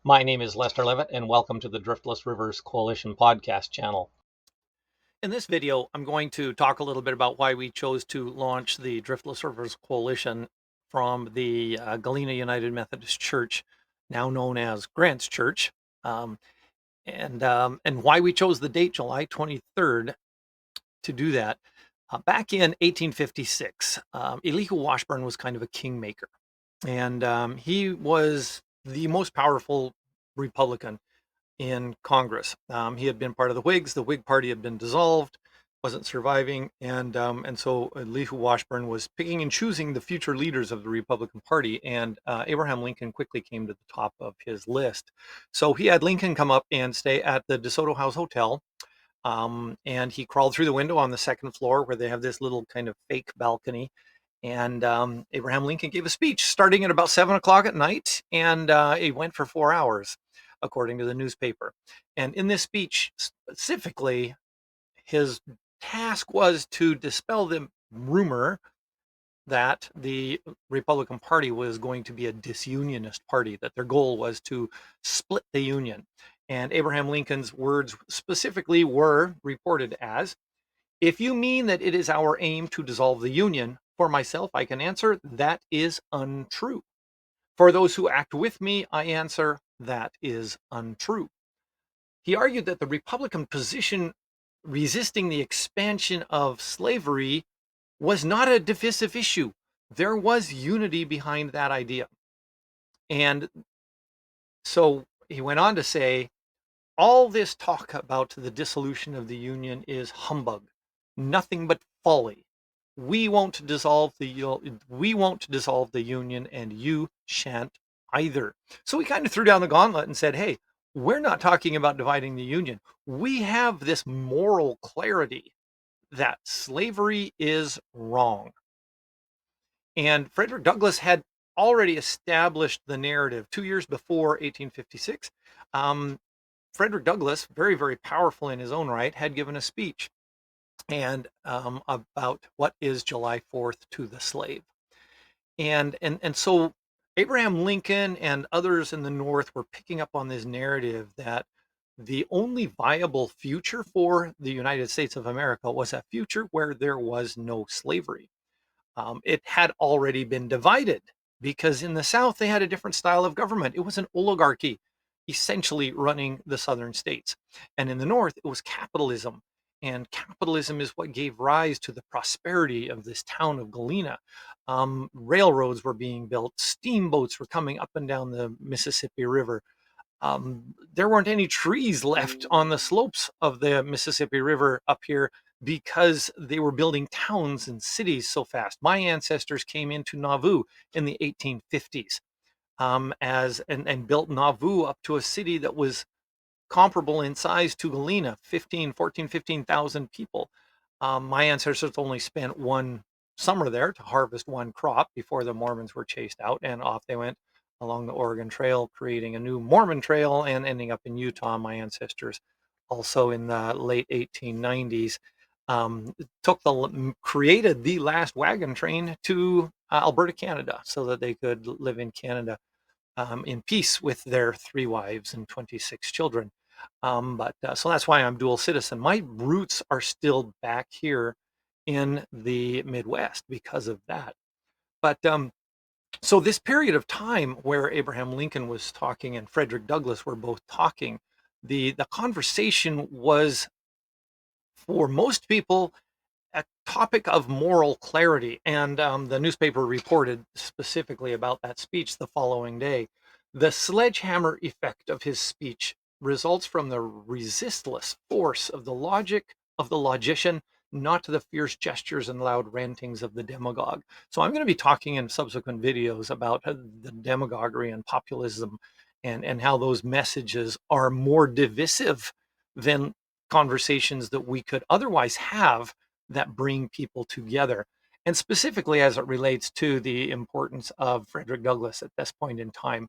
My name is Lester Levitt, and welcome to the Driftless Rivers Coalition podcast channel. In this video, I'm going to talk a little bit about why we chose to launch the Driftless Rivers Coalition from the Galena United Methodist Church, now known as Grant's Church, and why we chose the date July 23rd to do that. Back in 1856, Elihu Washburn was kind of a kingmaker, and he was the most powerful Republican in Congress. He had been part of the Whigs. The Whig Party had been dissolved, wasn't surviving, and so Elihu Washburn was picking and choosing the future leaders of the Republican Party, and Abraham Lincoln quickly came to the top of his list. So he had Lincoln come up and stay at the DeSoto House Hotel, and he crawled through the window on the second floor where they have this little kind of fake balcony. And Abraham Lincoln gave a speech starting at about 7 o'clock at night, and it went for 4 hours, according to the newspaper. And in this speech, specifically, his task was to dispel the rumor that the Republican Party was going to be a disunionist party, that their goal was to split the Union. And Abraham Lincoln's words specifically were reported as, "If you mean that it is our aim to dissolve the Union, for myself, I can answer that is untrue. For those who act with me, I answer that is untrue." He argued that the Republican position resisting the expansion of slavery was not a divisive issue. There was unity behind that idea. And so he went on to say, all this talk about the dissolution of the Union is humbug, nothing but folly. We won't dissolve the Union, and you shan't either. So he kind of threw down the gauntlet and said, hey, we're not talking about dividing the Union. We have this moral clarity that slavery is wrong. And Frederick Douglass had already established the narrative 2 years before 1856. Frederick Douglass, very, very powerful in his own right, had given a speech and about what is July 4th to the slave. And so Abraham Lincoln and others in the North were picking up on this narrative that the only viable future for the United States of America was a future where there was no slavery. It had already been divided because in the South they had a different style of government. It was an oligarchy essentially running the southern states. And in the North, it was capitalism. And capitalism is what gave rise to the prosperity of this town of Galena. Railroads were being built, steamboats were coming up and down the Mississippi River. There weren't any trees left on the slopes of the Mississippi River up here because they were building towns and cities so fast. My ancestors came into Nauvoo in the 1850s and built Nauvoo up to a city that was comparable in size to Galena, 15,000 people. My ancestors only spent one summer there to harvest one crop before the Mormons were chased out, and off they went along the Oregon Trail, creating a new Mormon trail and ending up in Utah. My ancestors also in the late 1890s created the last wagon train to Alberta, Canada, so that they could live in Canada in peace with their 3 wives and 26 children. So that's why I'm dual citizen. My roots are still back here in the Midwest because of that. But so this period of time where Abraham Lincoln was talking and Frederick Douglass were both talking, the conversation was, for most people, a topic of moral clarity. And the newspaper reported specifically about that speech the following day. The sledgehammer effect of his speech results from the resistless force of the logic of the logician, not the fierce gestures and loud rantings of the demagogue. So I'm going to be talking in subsequent videos about the demagoguery and populism and how those messages are more divisive than conversations that we could otherwise have that bring people together. And specifically as it relates to the importance of Frederick Douglass at this point in time,